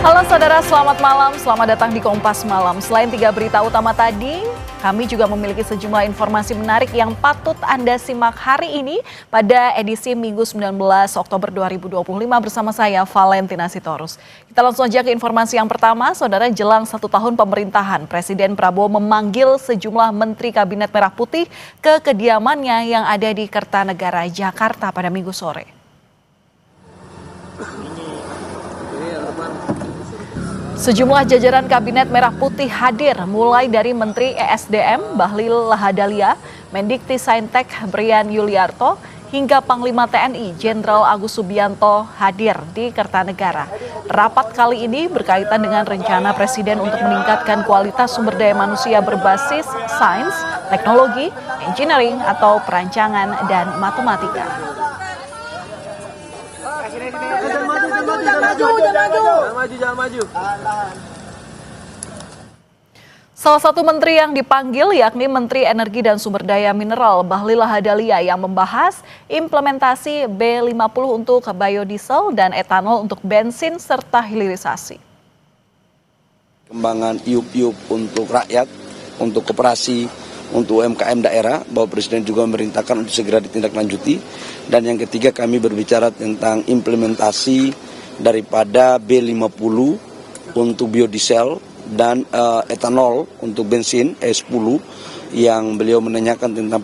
Halo saudara, selamat malam. Selamat datang di Kompas Malam. Selain 3 berita utama tadi, kami juga memiliki sejumlah informasi menarik yang patut Anda simak hari ini pada edisi Minggu 19 Oktober 2025 bersama saya, Valentina Sitorus. Kita langsung aja ke informasi yang pertama. Saudara, jelang 1 tahun pemerintahan, Presiden Prabowo memanggil sejumlah Menteri Kabinet Merah Putih ke kediamannya yang ada di Kertanegara, Jakarta pada Minggu sore. Sejumlah jajaran Kabinet Merah Putih hadir, mulai dari Menteri ESDM Bahlil Lahadalia, Mendikti-Saintek Brian Yuliarto, hingga Panglima TNI Jenderal Agus Subianto hadir di Kertanegara. Rapat kali ini berkaitan dengan rencana Presiden untuk meningkatkan kualitas sumber daya manusia berbasis sains, teknologi, engineering atau perancangan dan matematika. Jangan maju. Salah satu menteri yang dipanggil yakni Menteri Energi dan Sumber Daya Mineral Bahlil Lahadalia yang membahas implementasi B50 untuk biodiesel dan etanol untuk bensin serta hilirisasi. Kembangan iup-iup untuk rakyat, untuk koperasi, untuk UMKM daerah, bahwa Presiden juga memerintahkan untuk segera ditindaklanjuti. Dan yang ketiga, kami berbicara tentang implementasi daripada B50 untuk biodiesel dan etanol untuk bensin E10 yang beliau menanyakan tentang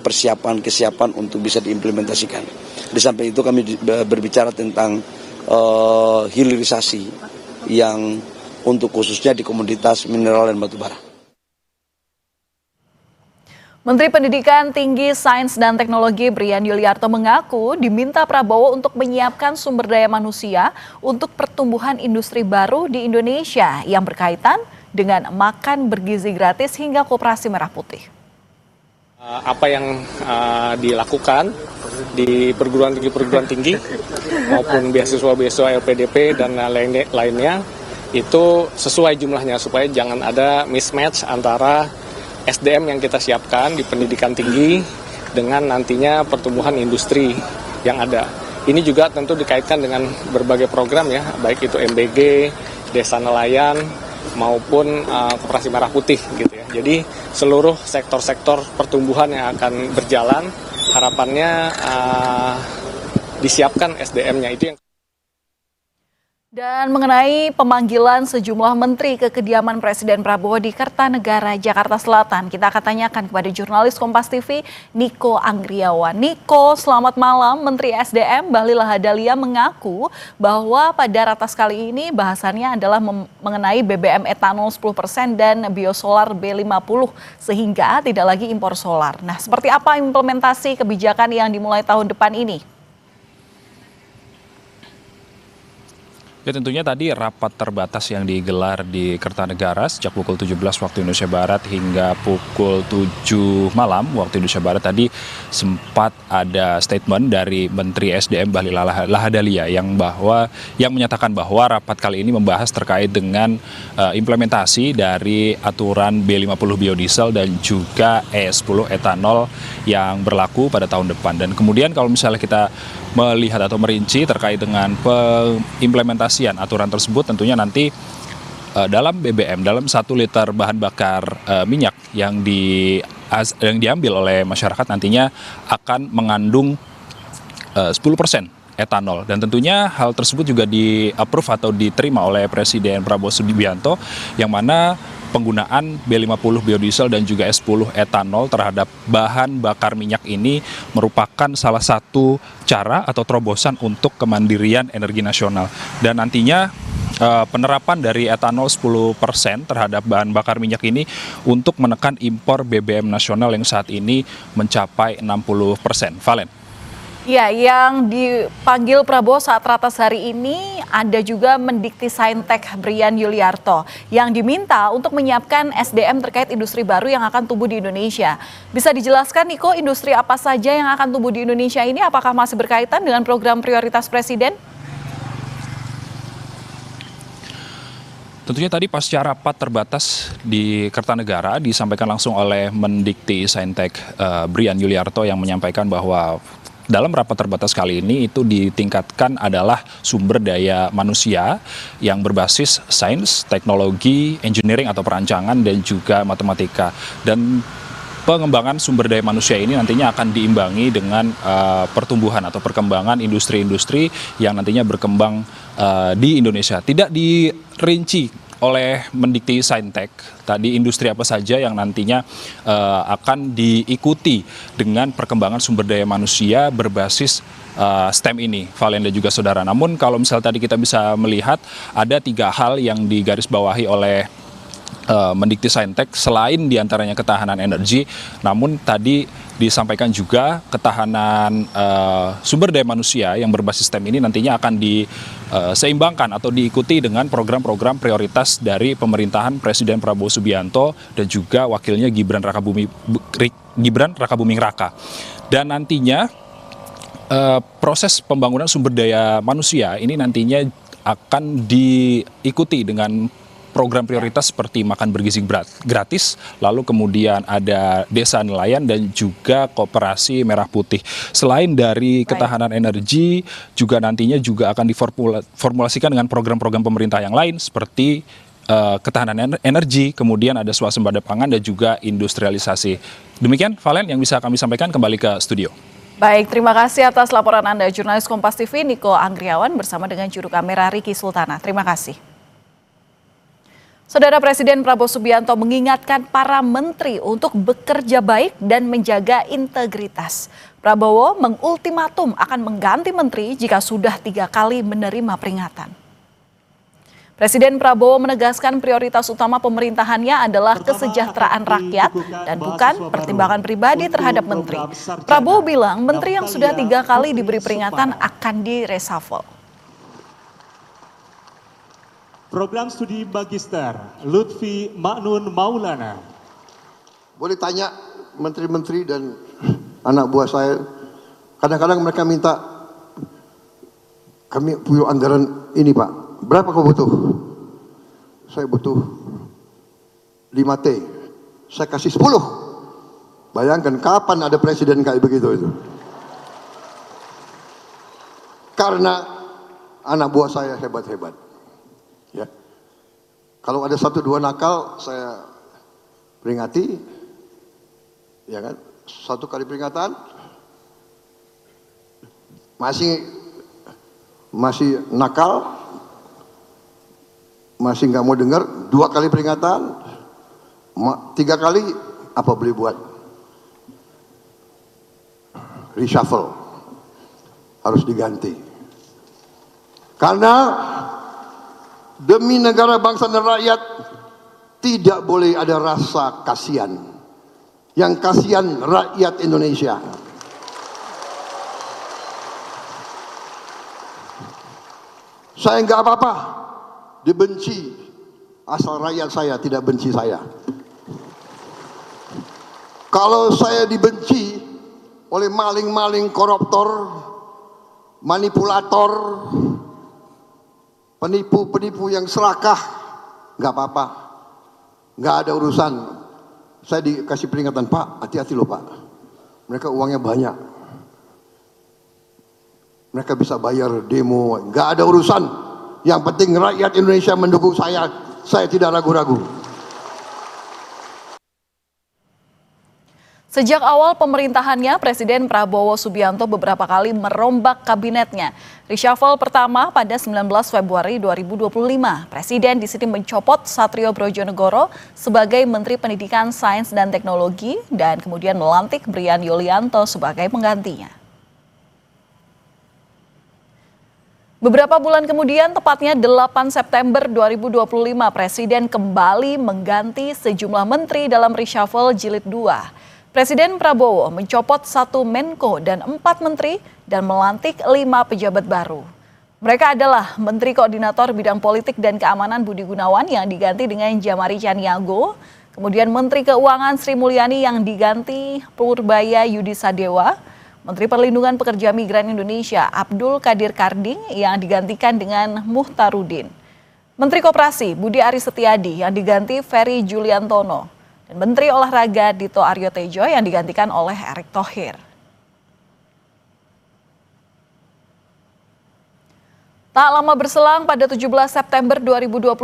kesiapan untuk bisa diimplementasikan. Di samping itu kami berbicara tentang hilirisasi yang untuk khususnya di komoditas mineral dan batubara. Menteri Pendidikan Tinggi, Sains dan Teknologi Brian Yuliarto mengaku diminta Prabowo untuk menyiapkan sumber daya manusia untuk pertumbuhan industri baru di Indonesia yang berkaitan dengan makan bergizi gratis hingga Koperasi Merah Putih. Apa yang dilakukan di perguruan tinggi maupun beasiswa LPDP dan lainnya itu sesuai jumlahnya supaya jangan ada mismatch antara SDM yang kita siapkan di pendidikan tinggi dengan nantinya pertumbuhan industri yang ada. Ini juga tentu dikaitkan dengan berbagai program ya, baik itu MBG, Desa Nelayan, maupun Koperasi Merah Putih gitu ya. Jadi seluruh sektor-sektor pertumbuhan yang akan berjalan, harapannya disiapkan SDM-nya itu yang. Dan mengenai pemanggilan sejumlah menteri ke kediaman Presiden Prabowo di Kertanegara, Jakarta Selatan, kita akan tanyakan kepada jurnalis Kompas TV, Niko Anggriawan. Niko, selamat malam. Menteri SDM Bahlil Lahadalia mengaku bahwa pada ratas kali ini bahasannya adalah mengenai BBM etanol 10% dan biosolar B50, sehingga tidak lagi impor solar. Nah, seperti apa implementasi kebijakan yang dimulai tahun depan ini? Ya, tentunya tadi rapat terbatas yang digelar di Kertanegara sejak pukul 17 waktu Indonesia Barat hingga pukul 7 malam waktu Indonesia Barat tadi sempat ada statement dari Menteri SDM Bahlil Lahadalia yang menyatakan bahwa rapat kali ini membahas terkait dengan implementasi dari aturan B50 biodiesel dan juga E10 etanol yang berlaku pada tahun depan. Dan kemudian kalau misalnya kita melihat atau merinci terkait dengan pengimplementasian aturan tersebut, tentunya nanti dalam BBM, dalam 1 liter bahan bakar minyak yang diambil oleh masyarakat nantinya akan mengandung 10% etanol. Dan tentunya hal tersebut juga di-approve atau diterima oleh Presiden Prabowo Subianto, yang mana penggunaan B50 biodiesel dan juga E10 etanol terhadap bahan bakar minyak ini merupakan salah satu cara atau terobosan untuk kemandirian energi nasional. Dan nantinya penerapan dari etanol 10% terhadap bahan bakar minyak ini untuk menekan impor BBM nasional yang saat ini mencapai 60%. Valen. Ya, yang dipanggil Prabowo saat ratas hari ini ada juga Mendikti-Saintek Brian Yuliarto yang diminta untuk menyiapkan SDM terkait industri baru yang akan tumbuh di Indonesia. Bisa dijelaskan, Niko, industri apa saja yang akan tumbuh di Indonesia ini? Apakah masih berkaitan dengan program prioritas Presiden? Tentunya tadi pasca rapat terbatas di Kertanegara disampaikan langsung oleh Mendikti-Saintek Brian Yuliarto yang menyampaikan bahwa dalam rapat terbatas kali ini itu ditingkatkan adalah sumber daya manusia yang berbasis sains, teknologi, engineering atau perancangan dan juga matematika. Dan pengembangan sumber daya manusia ini nantinya akan diimbangi dengan pertumbuhan atau perkembangan industri-industri yang nantinya berkembang di Indonesia. Tidak dirinci oleh Mendikti Saintek tadi industri apa saja yang nantinya akan diikuti dengan perkembangan sumber daya manusia berbasis STEM ini, Valen dan juga saudara. Namun kalau misalnya tadi kita bisa melihat ada 3 hal yang digarisbawahi oleh Mendikti Saintek selain diantaranya ketahanan energi, namun tadi disampaikan juga ketahanan sumber daya manusia yang berbasis STEM ini nantinya akan diseimbangkan atau diikuti dengan program-program prioritas dari pemerintahan Presiden Prabowo Subianto dan juga wakilnya Gibran Rakabuming Raka. Dan nantinya proses pembangunan sumber daya manusia ini nantinya akan diikuti dengan program prioritas seperti makan bergizi gratis, lalu kemudian ada desa nelayan dan juga koperasi merah putih. Selain dari ketahanan energi, juga nantinya juga akan diformulasikan dengan program-program pemerintah yang lain seperti ketahanan energi, kemudian ada swasembada pangan dan juga industrialisasi. Demikian Valen yang bisa kami sampaikan, kembali ke studio. Baik, terima kasih atas laporan Anda, jurnalis Kompas TV Niko Anggriawan bersama dengan juru kamera Riki Sultana. Terima kasih. Saudara, Presiden Prabowo Subianto mengingatkan para menteri untuk bekerja baik dan menjaga integritas. Prabowo mengultimatum akan mengganti menteri jika sudah 3 kali menerima peringatan. Presiden Prabowo menegaskan prioritas utama pemerintahannya adalah kesejahteraan rakyat dan bukan pertimbangan pribadi terhadap menteri. Prabowo bilang menteri yang sudah 3 kali diberi peringatan akan direshuffle. Program Studi Magister Lutfi Ma'nun Maulana. Boleh tanya menteri-menteri dan anak buah saya, kadang-kadang mereka minta, kami punya anggaran ini Pak, berapa kau butuh? Saya butuh 5T, saya kasih 10. Bayangkan kapan ada presiden kayak begitu itu. Karena anak buah saya hebat-hebat. Ya, kalau ada 1-2 nakal saya peringati, ya kan, 1 kali peringatan, masih nakal, masih nggak mau dengar, 2 kali peringatan, 3 kali, apa boleh buat? Reshuffle, harus diganti, karena demi negara, bangsa, dan rakyat tidak boleh ada rasa kasihan. Yang kasihan rakyat Indonesia. Saya nggak apa-apa dibenci, asal rakyat saya tidak benci saya. Kalau saya dibenci oleh maling-maling, koruptor, manipulator, penipu-penipu yang serakah, nggak apa-apa, nggak ada urusan. Saya dikasih peringatan, Pak, hati-hati loh Pak, mereka uangnya banyak, mereka bisa bayar demo, nggak ada urusan. Yang penting rakyat Indonesia mendukung saya tidak ragu-ragu. Sejak awal pemerintahannya, Presiden Prabowo Subianto beberapa kali merombak kabinetnya. Reshuffle pertama pada 19 Februari 2025. Presiden di sini mencopot Satrio Brojonegoro sebagai Menteri Pendidikan, Sains, dan Teknologi dan kemudian melantik Brian Yulianto sebagai penggantinya. Beberapa bulan kemudian, tepatnya 8 September 2025, Presiden kembali mengganti sejumlah menteri dalam reshuffle jilid 2. Presiden Prabowo mencopot 1 Menko dan 4 menteri dan melantik 5 pejabat baru. Mereka adalah Menteri Koordinator Bidang Politik dan Keamanan Budi Gunawan yang diganti dengan Jamari Caniago, kemudian Menteri Keuangan Sri Mulyani yang diganti Purbaya Yudi Sadewa, Menteri Perlindungan Pekerja Migran Indonesia Abdul Qadir Karding yang digantikan dengan Muhtarudin, Menteri Koperasi Budi Aris Setiadi yang diganti Ferry Juliantono, dan Menteri Olahraga Dito Aryo Tejo yang digantikan oleh Erick Thohir. Tak lama berselang pada 17 September 2025,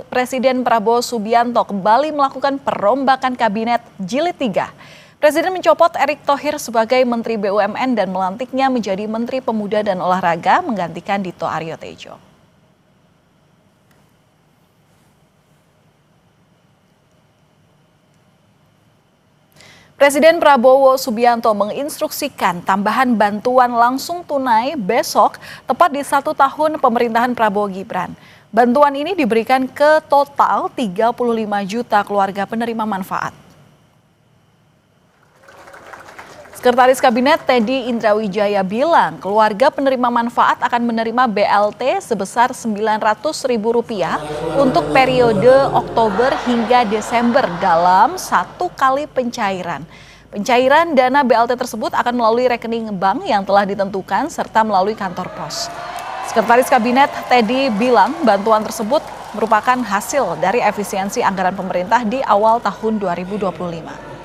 Presiden Prabowo Subianto kembali melakukan perombakan kabinet jilid 3. Presiden mencopot Erick Thohir sebagai Menteri BUMN dan melantiknya menjadi Menteri Pemuda dan Olahraga menggantikan Dito Aryo Tejo. Presiden Prabowo Subianto menginstruksikan tambahan bantuan langsung tunai besok tepat di 1 tahun pemerintahan Prabowo Gibran. Bantuan ini diberikan ke total 35 juta keluarga penerima manfaat. Sekretaris Kabinet Teddy Indrawijaya bilang keluarga penerima manfaat akan menerima BLT sebesar Rp900.000 untuk periode Oktober hingga Desember dalam 1 kali pencairan. Pencairan dana BLT tersebut akan melalui rekening bank yang telah ditentukan serta melalui kantor pos. Sekretaris Kabinet Teddy bilang bantuan tersebut merupakan hasil dari efisiensi anggaran pemerintah di awal tahun 2025.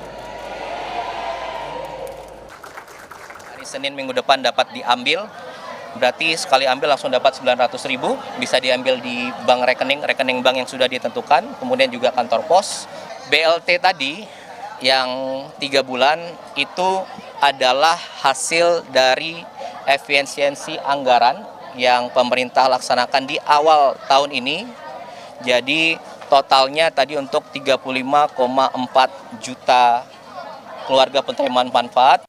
Senin minggu depan dapat diambil, berarti sekali ambil langsung dapat 900.000, bisa diambil di bank rekening bank yang sudah ditentukan, kemudian juga kantor pos. BLT tadi yang 3 bulan itu adalah hasil dari efisiensi anggaran yang pemerintah laksanakan di awal tahun ini. Jadi totalnya tadi untuk 35,4 juta keluarga penerima manfaat.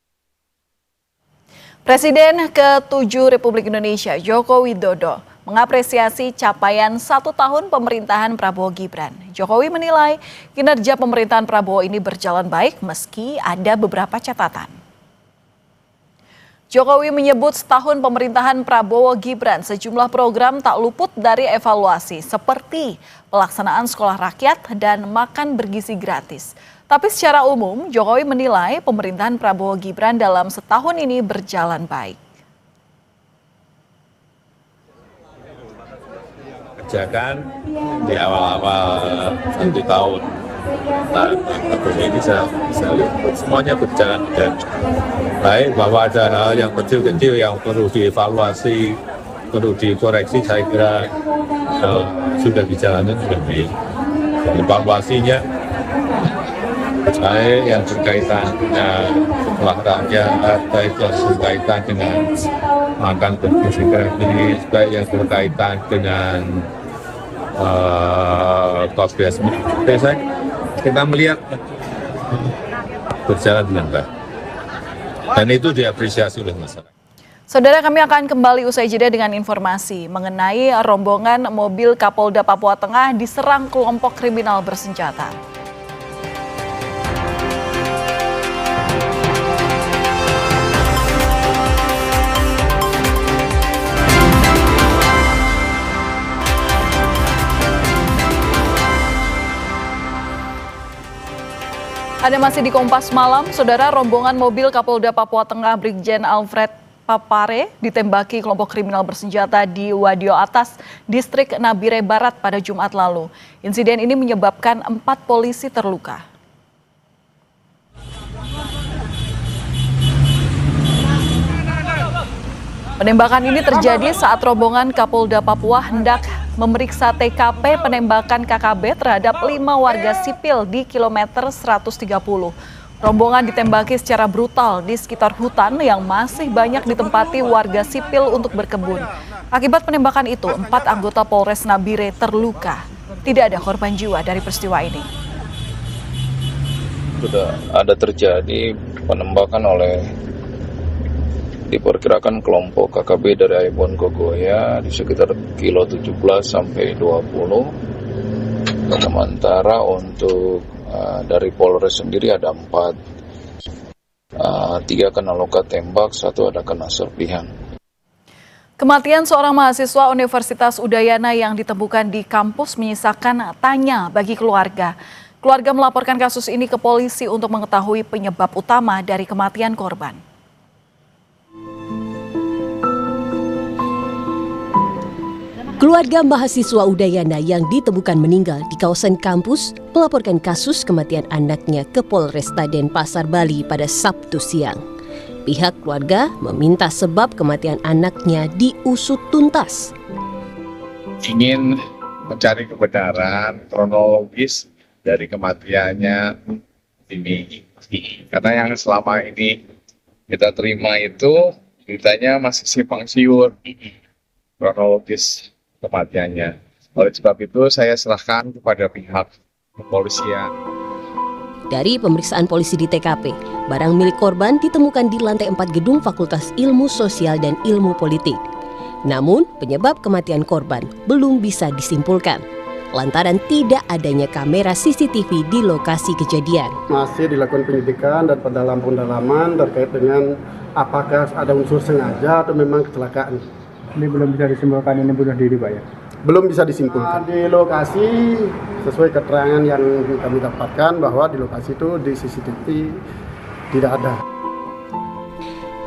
Presiden ke-7 Republik Indonesia Joko Widodo mengapresiasi capaian 1 tahun pemerintahan Prabowo Gibran. Jokowi menilai kinerja pemerintahan Prabowo ini berjalan baik meski ada beberapa catatan. Jokowi menyebut setahun pemerintahan Prabowo Gibran sejumlah program tak luput dari evaluasi seperti pelaksanaan sekolah rakyat dan makan bergizi gratis. Tapi secara umum, Jokowi menilai pemerintahan Prabowo Gibran dalam setahun ini berjalan baik. Kerjakan di awal-awal 1 tahun, ini bisa lihat semuanya berjalan dan baik, bahwa ada hal yang kecil-kecil yang perlu dievaluasi, perlu dikoreksi, saya kira sudah dijalankan sudah baik. Evaluasinya baik yang berkaitan dengan sekolah rakyat, baik yang berkaitan dengan makan bergizi gratis, baik yang berkaitan dengan cost-based. Kita melihat berjalan dengan baik, dan itu diapresiasi oleh masyarakat. Saudara, kami akan kembali usai jeda dengan informasi mengenai rombongan mobil Kapolda Papua Tengah diserang kelompok kriminal bersenjata. Ada masih di Kompas Malam, saudara. Rombongan mobil Kapolda Papua Tengah Brigjen Alfred Papare ditembaki kelompok kriminal bersenjata di Wadio Atas, distrik Nabire Barat pada Jumat lalu. Insiden ini menyebabkan 4 polisi terluka. Penembakan ini terjadi saat rombongan Kapolda Papua hendak memeriksa TKP penembakan KKB terhadap 5 warga sipil di kilometer 130. Rombongan ditembaki secara brutal di sekitar hutan yang masih banyak ditempati warga sipil untuk berkebun. Akibat penembakan itu, 4 anggota Polres Nabire terluka. Tidak ada korban jiwa dari peristiwa ini. Sudah ada terjadi penembakan oleh diperkirakan kelompok KKB dari Aibon Gogoya di sekitar kilo 17 sampai 20. Sementara untuk dari Polres sendiri ada 4. 3 kena luka tembak, 1 ada kena serpihan. Kematian seorang mahasiswa Universitas Udayana yang ditemukan di kampus menyisakan tanya bagi keluarga. Keluarga melaporkan kasus ini ke polisi untuk mengetahui penyebab utama dari kematian korban. Keluarga mahasiswa Udayana yang ditemukan meninggal di kawasan kampus melaporkan kasus kematian anaknya ke Polresta Denpasar, Bali pada Sabtu siang. Pihak keluarga meminta sebab kematian anaknya diusut tuntas. Ingin mencari kebenaran kronologis dari kematiannya ini. Karena yang selama ini kita terima itu ceritanya masih simpang siur kronologis kematiannya. Oleh sebab itu saya serahkan kepada pihak kepolisian. Dari pemeriksaan polisi di TKP, barang milik korban ditemukan di lantai 4 gedung Fakultas Ilmu Sosial dan Ilmu Politik. Namun, penyebab kematian korban belum bisa disimpulkan lantaran tidak adanya kamera CCTV di lokasi kejadian. Masih dilakukan penyidikan dan pendalaman terkait dengan apakah ada unsur sengaja atau memang kecelakaan. Ini belum bisa disimpulkan ini bunuh diri, Pak ya? Belum bisa disimpulkan. Di lokasi sesuai keterangan yang kami dapatkan bahwa di lokasi itu di CCTV tidak ada.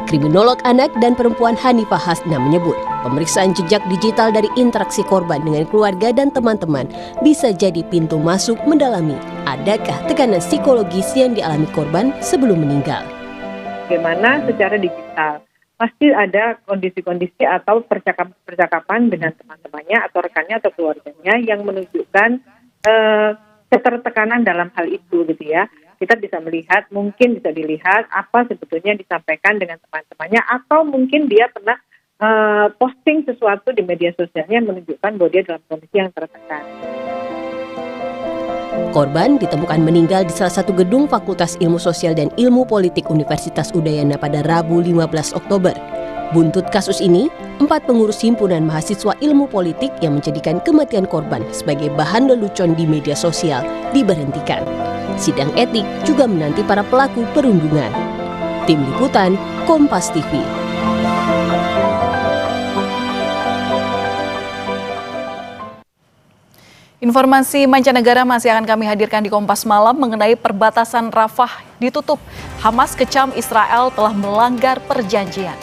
Kriminolog anak dan perempuan Hanifah Hasna menyebut pemeriksaan jejak digital dari interaksi korban dengan keluarga dan teman-teman bisa jadi pintu masuk mendalami adakah tekanan psikologis yang dialami korban sebelum meninggal. Bagaimana secara digital pasti ada kondisi-kondisi atau percakapan dengan teman-temannya atau rekannya atau keluarganya yang menunjukkan ketertekanan dalam hal itu gitu ya. Kita bisa melihat, mungkin bisa dilihat apa sebetulnya disampaikan dengan teman-temannya atau mungkin dia pernah posting sesuatu di media sosialnya menunjukkan bahwa dia dalam kondisi yang tertekan. Korban ditemukan meninggal di salah satu gedung Fakultas Ilmu Sosial dan Ilmu Politik Universitas Udayana pada Rabu 15 Oktober. Buntut kasus ini, 4 pengurus himpunan mahasiswa ilmu politik yang menjadikan kematian korban sebagai bahan lelucon di media sosial diberhentikan. Sidang etik juga menanti para pelaku perundungan. Tim Liputan, Kompas TV. Informasi mancanegara masih akan kami hadirkan di Kompas Malam mengenai perbatasan Rafah ditutup. Hamas kecam Israel telah melanggar perjanjian.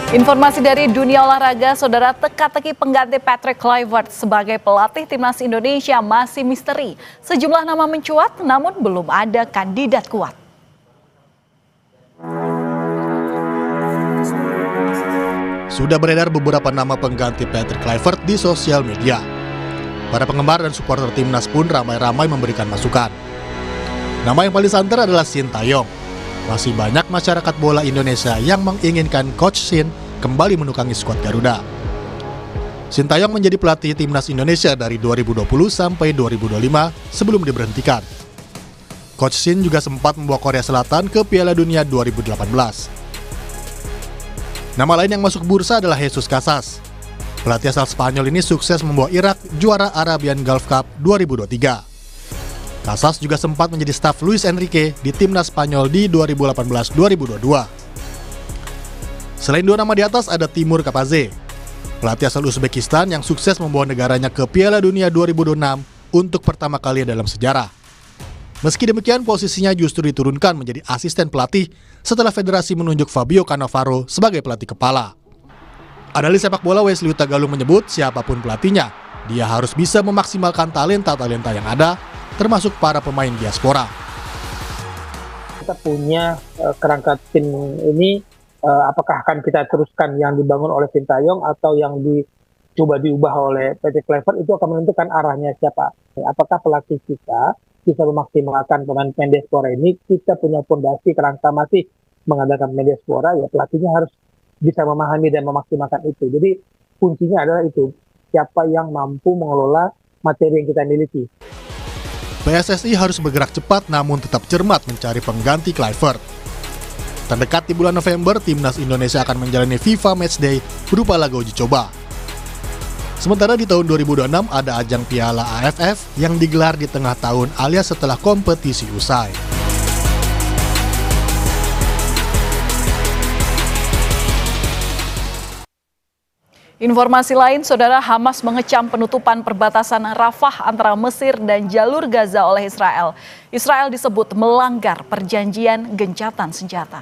Informasi dari dunia olahraga, saudara, teka-teki pengganti Patrick Kluivert sebagai pelatih timnas Indonesia masih misteri. Sejumlah nama mencuat, namun belum ada kandidat kuat. Sudah beredar beberapa nama pengganti Patrick Kluivert di sosial media. Para penggemar dan supporter timnas pun ramai-ramai memberikan masukan. Nama yang paling santer adalah Sintayong. Masih banyak masyarakat bola Indonesia yang menginginkan Coach Shin kembali menukangi skuad Garuda. Sintayong menjadi pelatih timnas Indonesia dari 2020 sampai 2025 sebelum diberhentikan. Coach Shin juga sempat membawa Korea Selatan ke Piala Dunia 2018. Nama lain yang masuk bursa adalah Jesus Casas. Pelatih asal Spanyol ini sukses membawa Irak juara Arabian Gulf Cup 2023. Casas juga sempat menjadi staf Luis Enrique di timnas Spanyol di 2018-2022. Selain dua nama di atas ada Timur Kapadze, pelatih asal Uzbekistan yang sukses membawa negaranya ke Piala Dunia 2006 untuk pertama kali dalam sejarah. Meski demikian, posisinya justru diturunkan menjadi asisten pelatih setelah federasi menunjuk Fabio Cannavaro sebagai pelatih kepala. Analis sepak bola Wesley Utagalung menyebut siapapun pelatihnya, dia harus bisa memaksimalkan talenta-talenta yang ada, termasuk para pemain diaspora. Kita punya kerangka tim ini, apakah akan kita teruskan yang dibangun oleh Sintayong atau yang dicoba diubah oleh Patrick Kluivert, itu akan menentukan arahnya siapa. Apakah pelatih kita bisa memaksimalkan pemain diaspora ini, kita punya fondasi kerangka masih mengadakan pemain diaspora, ya pelatihnya harus bisa memahami dan memaksimalkan itu. Jadi kuncinya adalah itu, siapa yang mampu mengelola materi yang kita miliki. PSSI harus bergerak cepat namun tetap cermat mencari pengganti Kluivert. Terdekat di bulan November, timnas Indonesia akan menjalani FIFA Matchday berupa laga uji coba. Sementara di tahun 2026 ada ajang Piala AFF yang digelar di tengah tahun alias setelah kompetisi usai. Informasi lain, saudara, Hamas mengecam penutupan perbatasan Rafah antara Mesir dan jalur Gaza oleh Israel. Israel disebut melanggar perjanjian gencatan senjata.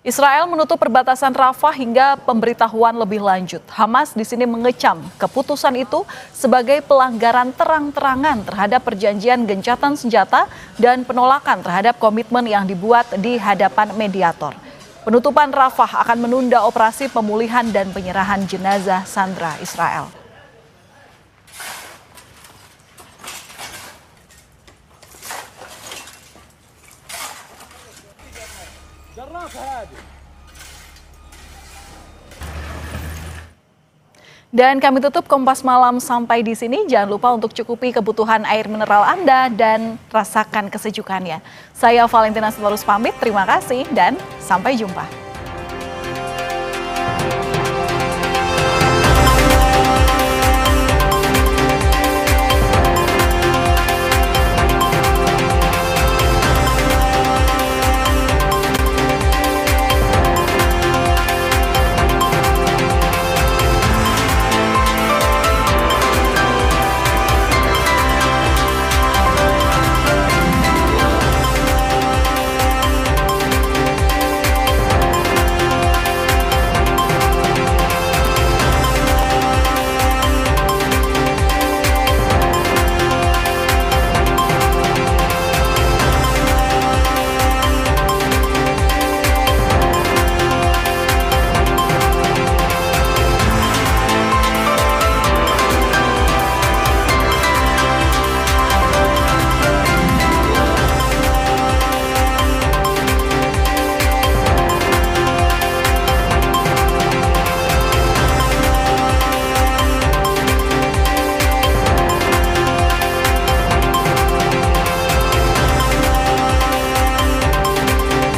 Israel menutup perbatasan Rafah hingga pemberitahuan lebih lanjut. Hamas di sini mengecam keputusan itu sebagai pelanggaran terang-terangan terhadap perjanjian gencatan senjata dan penolakan terhadap komitmen yang dibuat di hadapan mediator. Penutupan Rafah akan menunda operasi pemulihan dan penyerahan jenazah sandera Israel. Dan kami tutup Kompas Malam sampai di sini. Jangan lupa untuk cukupi kebutuhan air mineral Anda dan rasakan kesejukannya. Saya Valentina Sitorus pamit, terima kasih dan sampai jumpa.